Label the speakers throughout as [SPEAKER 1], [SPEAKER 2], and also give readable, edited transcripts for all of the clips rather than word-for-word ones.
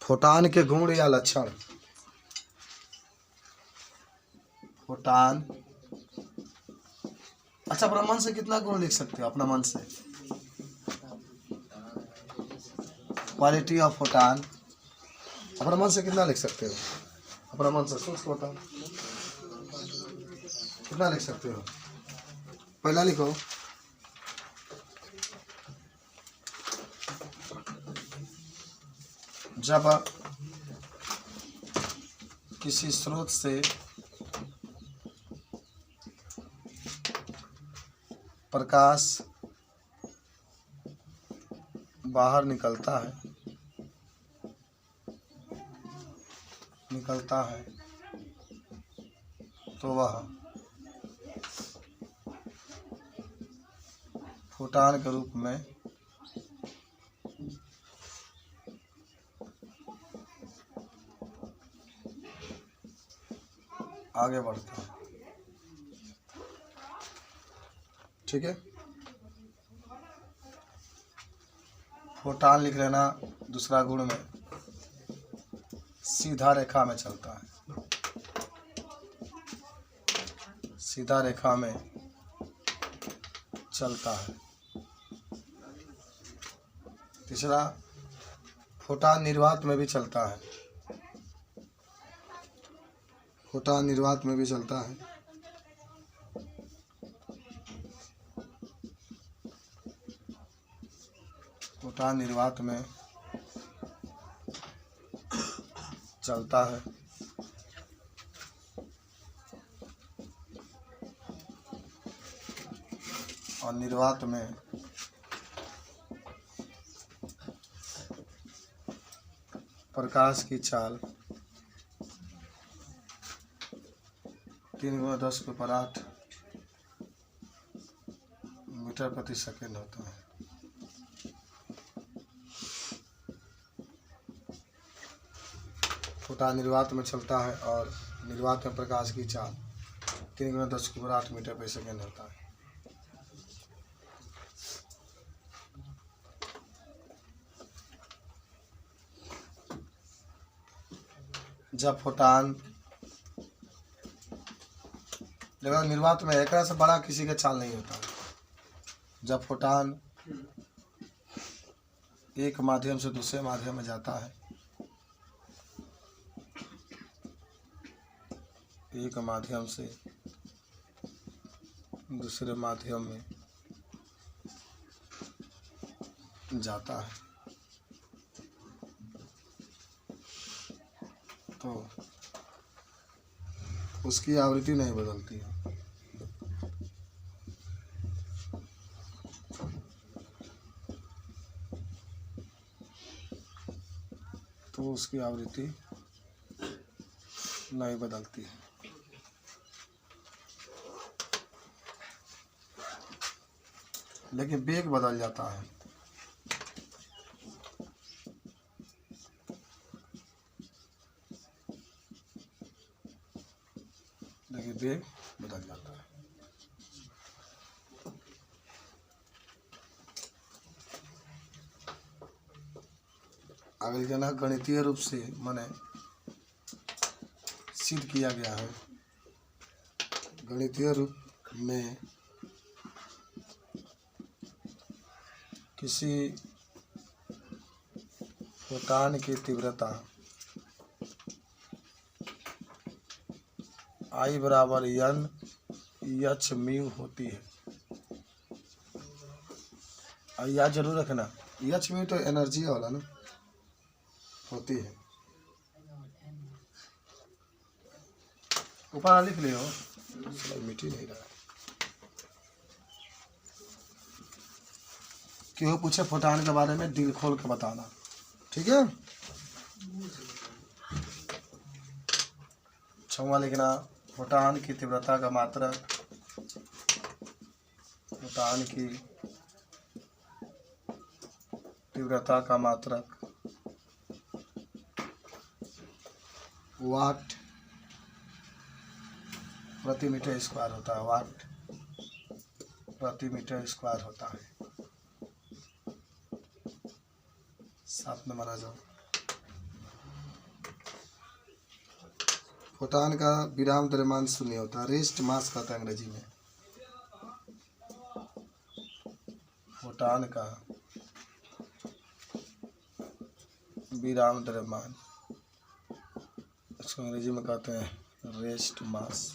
[SPEAKER 1] Photon के गुण या लक्षण। फोटान, अच्छा अपना मन से कितना गुण लिख सकते हो अपना मन से? क्वालिटी ऑफ फोटान अपना मन से कितना लिख सकते हो? अपना मन से सोच के बताओ कितना लिख सकते हो? पहला लिखो। जब किसी स्रोत से प्रकाश बाहर निकलता है तो वह फोटान के रूप में आगे बढ़ता है। ठीक है, फोटान लिख लेना। दूसरा गुण में सीधा रेखा में चलता है, सीधा रेखा में चलता है। तीसरा, फोटान निर्वात में भी चलता है, फोटान निर्वात में भी चलता है। फोटान निर्वात में चलता है। और निर्वात में प्रकाश की चाल 3×10⁸ मीटर प्रति सेकेंड होता है। फोटान निर्वात में चलता है और निर्वात में प्रकाश की चाल 3×10⁸ मीटर प्रति सेकेंड होता है। जब फोटान, लेकिन निर्वात में एक से बड़ा किसी का चाल नहीं होता। जब फोटान एक माध्यम से दूसरे माध्यम में जाता है, एक माध्यम से दूसरे माध्यम में जाता है तो उसकी आवृत्ति नहीं बदलती है। तो उसकी आवृत्ति नहीं बदलती है। लेकिन वेग बदल जाता है। लेकिन वेग बदल जाता है। आगे कहना गणितीय रूप से माने सिद्ध किया गया है। गणितीय रूप में किसी फोटान की तीव्रता I बराबर n h म्यू होती है। और याद जरूर रखना, h म्यू तो एनर्जी वाला ना होती है। ऊपर लिख लियो, मिट ही नहीं रहा। क्यों पूछे फोटान के बारे में दिल खोल के बताना, ठीक है। 6वां लिखना, फोटान की तीव्रता का मात्रक, फोटान की तीव्रता का मात्रक वाट प्रति मीटर स्क्वायर होता है। वाट प्रति मीटर स्क्वायर होता है। 7 नंबर आ जाओ। फोटान का विराम द्रव्यमान शून्य होता है, रेस्ट मास कहता है अंग्रेजी में। फोटान का विराम द्रव्यमान, इसको अंग्रेजी में कहते हैं रेस्ट मास।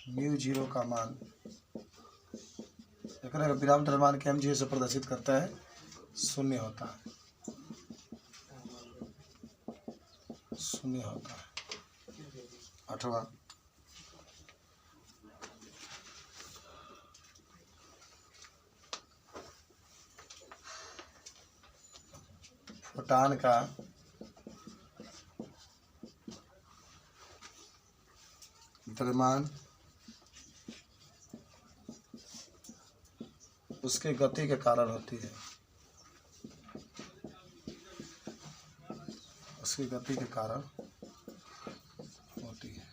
[SPEAKER 1] म्यू जीरो का मान विराम द्रव्यमान के mg से प्रदर्शित करता है, शून्य होता है, शून्य होता है। 8वां, फोटान का द्रव्यमान उसके गति के कारण होती है, उसकी गति के कारण होती है।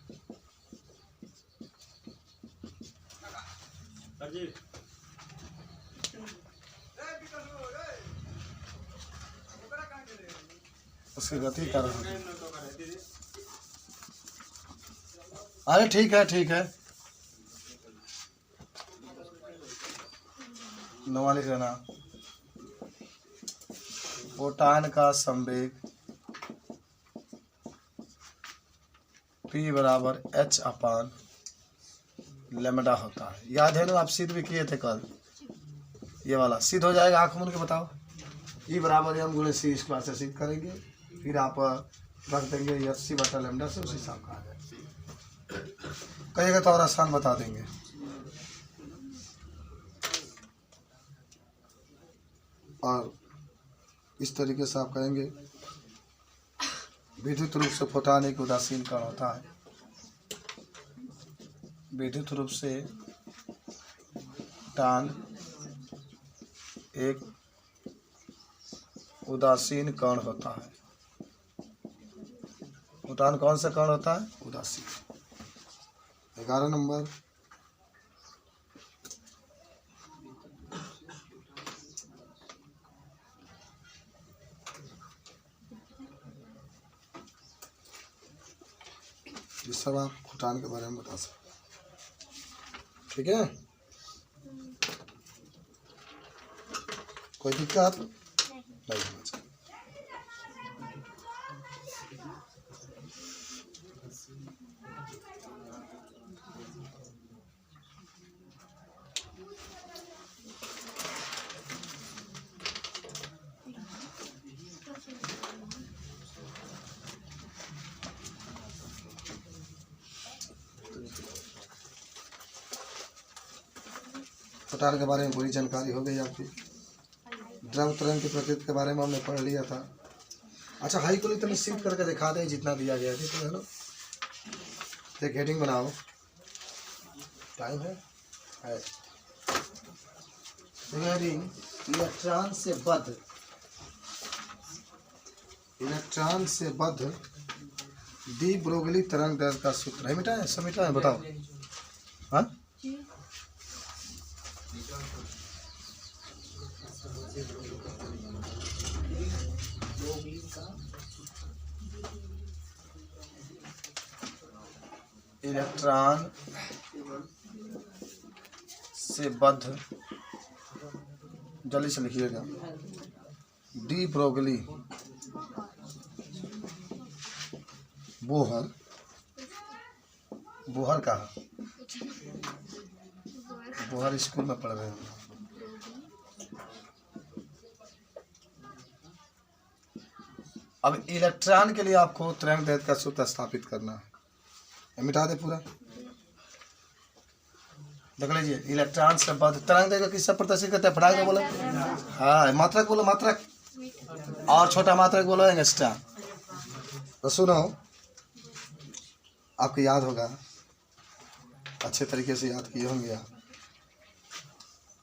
[SPEAKER 1] उसकी गति के कारण होती है। अरे ठीक है ठीक है, 9वां लिख लेना। फोटान का संवेग P बराबर h/λ होता है। याद है ना, आप सिद्ध भी किए थे कल, ये वाला सिद्ध हो जाएगा। आँख मूंद के बताओ। E बराबर m गुणे c स्क्वायर से सिद्ध करेंगे, फिर आप रख देंगे h/λ से, उसी हिसाब का आ जाएगा। कहिएगा तो और आसान बता देंगे। और इस तरीके से आप कहेंगे विद्युत रूप से फोटान एक उदासीन कण होता है। विद्युत रूप से फोटान एक उदासीन कण होता है। फोटान कौन सा कण होता है? उदासीन। 11 नंबर, ये सब आप फोटान के बारे में बता सकते, ठीक है। कोई दिक्कत नहीं होना चाहिए। फोटान के बारे में पूरी जानकारी हो गई आपकी। द्रव तरंग की प्रकृति के बारे में हमने पढ़ लिया था। अच्छा, हाई को इतना सिद्ध करके दिखा दें जितना दिया गया है ना। एक हेडिंग बनाओ, टाइम है। हेडिंग इलेक्ट्रॉन से बद्ध डी ब्रोगली तरंग दैर्घ्य का सूत्र है। मिटा है, सब मिटा है, बताओ। हाँ, इलेक्ट्रॉन से बद्ध, जल्दी से लिखिएगा, डी ब्रोगली बोहर, बोहर कहाँ? बोहर स्कूल में पढ़ रहे हैं। अब इलेक्ट्रॉन के लिए आपको तरंग दैर्घ्य का सूत्र स्थापित करना है। मिटा दे पूरा, देख लीजिए। इलेक्ट्रॉन से बद्ध तरंग दैर्घ्य किससे प्रदर्शित करते हैं? फटाक से बोलो। हाँ, मात्रक बोलो, मात्रक, और छोटा मात्रक बोलो एंगस्ट्रा। तो सुनो, आपको याद होगा, अच्छे तरीके से याद किए होंगे आप,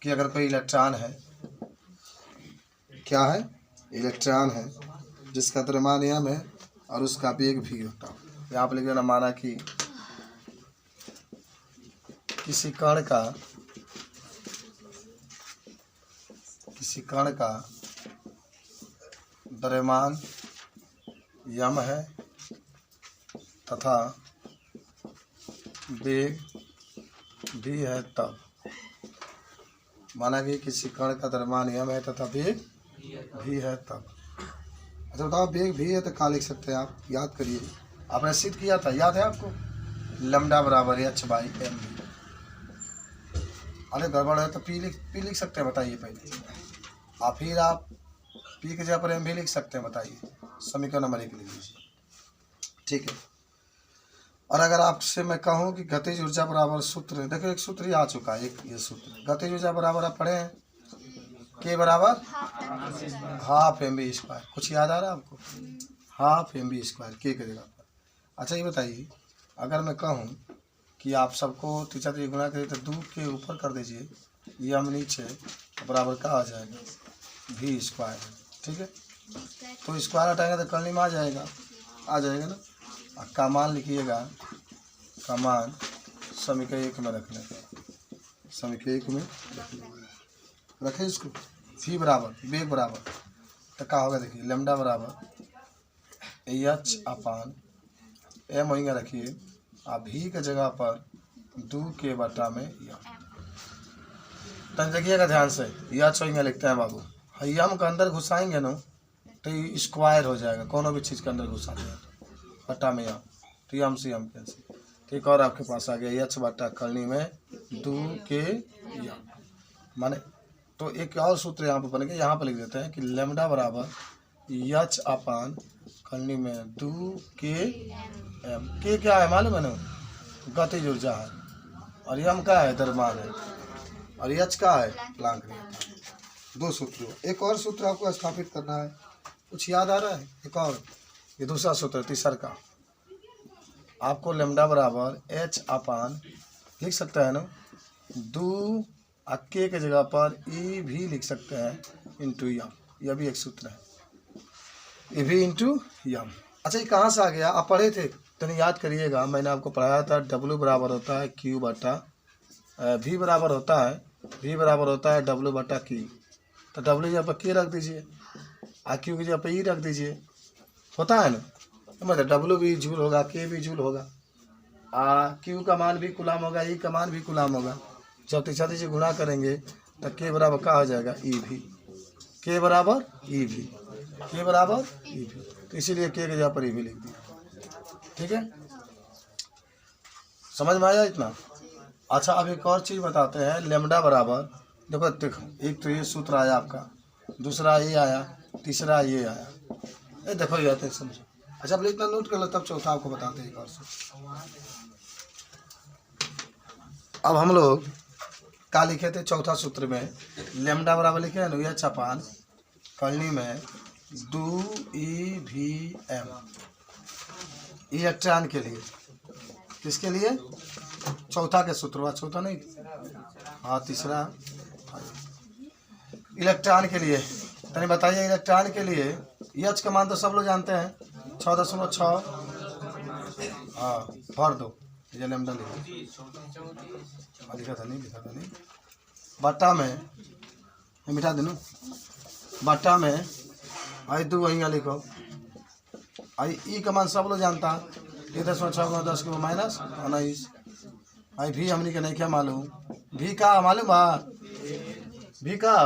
[SPEAKER 1] कि अगर कोई इलेक्ट्रॉन है, क्या है? इलेक्ट्रॉन है, जिसका द्रव्यमान m है और उसका वेग v होता है। यहाँ पर लिख देना, माना कि किसी कण का द्रव्यमान m है तथा वेग भी है तब, माना कि किसी कण का द्रव्यमान m है तथा वेग भी है तब। अच्छा बताओ, वेग भी है तो क्या लिख सकते हैं आप? याद करिए, आपने सिद्ध किया था, याद है आपको? लैम्डा बराबर h/m। अरे गड़बड़ है तो पी लिख सकते हैं, बताइए पहले। और फिर आप पी के जगह पर एम भी लिख सकते हैं, बताइए। समीकरण नंबर 1 लिख लीजिए, ठीक है। और अगर आपसे मैं कहूँ कि गतिज ऊर्जा बराबर सूत्र, देखो एक सूत्र ही आ चुका है, एक ये सूत्र गतिज ऊर्जा बराबर आप पढ़े हैं, के बराबर हाफ mv²। कुछ याद आ रहा है आपको? हाफ mv² के जगह पर। अच्छा ये बताइए, अगर मैं कहूँ कि आप सबको तीसरा तरीके गुणा करिए तो 2 के ऊपर कर दीजिए, ये हम नीचे, बराबर क्या आ जाएगा? v², ठीक है। तो स्क्वायर हटाएंगे तो करने में आ जाएगा ना। का मान लिखिएगा, का मान समीकरण 1 में रख लें, समीकरण 1 में रखें इसको। v बराबर वेग बराबर तो क्या होगा? देखिए लैम्डा बराबर h/m वहीं रखिए, आप v की जगह पर 2k/m। तब देखिएगा ध्यान से, h वहीं लिखते हैं बाबू, हम के अंदर घुसाएंगे ना तो ये स्क्वायर हो जाएगा, कोनो भी चीज़ के अंदर घुसा देगा बटा में यम, तो यम से यम कैंसिल। ठीक, और आपके पास आ गया h बटा करनी में 2k माने। तो एक और सूत्र यहाँ पर बन गया, यहाँ पर लिख देते हैं कि लैम्डा बराबर h/m करनी में 2km। के क्या है मालूम है ना? गतिज ऊर्जा है, और यम का है? द्रव्यमान है, और h का है? प्लांक नियतांक। 2 सूत्र। एक और सूत्र आपको स्थापित करना है, कुछ याद आ रहा है? एक और, ये दूसरा सूत्र तीसरा का, आपको लैम्डा बराबर h/m लिख सकते हैं ना, 2 के जगह पर e भी लिख सकते हैं इंटू यम। यह भी एक सूत्र है, e भी इंटू यम। अच्छा ये कहाँ से आ गया? आप पढ़े थे तो नहीं, याद करिएगा, मैंने आपको पढ़ाया था W बराबर होता है Q बटा V बराबर होता है W बटा Q। तो W जगह पर K रख दीजिए, और Q की जगह पर E रख दीजिए, होता है ना? मतलब W भी जूल होगा, K भी जूल होगा, Q का मान भी कुलाम होगा, E का मान भी कुलाम होगा। जब तीसरा से गुणा करेंगे तो K बराबर क्या हो जाएगा? EV। K बराबर EV, K बराबर EV, तो इसीलिए K की जगह पर EV लिख दिया, ठीक है। समझ में आया इतना? अच्छा अब एक और चीज़ बताते हैं, लैम्डा बराबर, देखो एक तो ये सूत्र आया आपका, दूसरा ये आया, तीसरा ये आया, ये देखो ये आते समझो। अच्छा अब इतना नोट कर लो, तब चौथा आपको बताते हैं एक और सूत्र। अब हम लोग क्या लिखे थे चौथा सूत्र में? लैम्डा बराबर लिखे हैं ना, h/m करनी में 2eVm, इलेक्ट्रॉन के लिए। किसके लिए? चौथा के सूत्र हुआ, चौथा नहीं, हाँ तीसरा, इलेक्ट्रॉन के लिए। तनी बताइए इलेक्ट्रॉन के लिए h का मान तो सब लोग जानते हैं, 6.6। हाँ भर दो, ये लैम्डा लिखा था नहीं, बट्टा में मिटा देना, बट्टा में आई 2 वहीं लिखो, आई ई का मान सब लोग जानता है, 1.6 10 को माइनस 19। आई भी हमने के नहीं क्या मालूम, भी का मालूम बा, भी का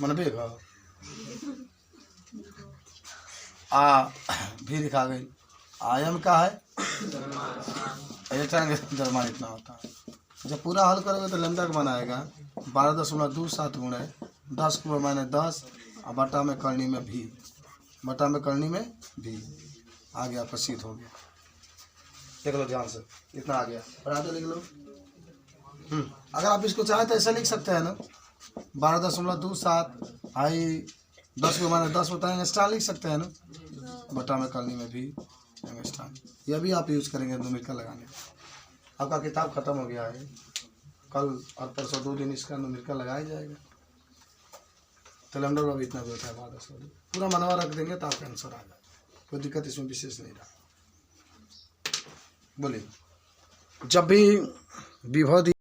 [SPEAKER 1] मन भी भी लिखा गई। आयम का है इलेक्ट्रॉन का द्रव्यमान इतना होता है। जब पूरा हल करोगे तो लैम्डा का मान आएगा 12.27 गुणे 10 को माइनस 10 और बटा में करनी में भी, बटा में करनी में भी आ गया, प्रसिद्ध हो गया। देख लो ध्यान से, इतना आ गया, बना दो, लिख लो। अगर आप इसको चाहे तो ऐसा लिख सकते हैं ना, 12.27 आई 10 को माइनस 10 होता है, एक्स्ट्रा लिख सकते हैं ना, बटा में करनी में भी एक्स्ट्रा। यह भी आप यूज करेंगे न्यूमेरिकल लगाने। आपका किताब खत्म हो गया है, कल और परसों 2 दिन इसका न्यूमेरिकल लगाया जाएगा। तो लैम्डा का भी इतना होता है, पूरा मनवा रख देंगे तो आपका आंसर आ जाएगा, कोई दिक्कत इसमें विशेष नहीं रहा। बोलिए, जब भी विभव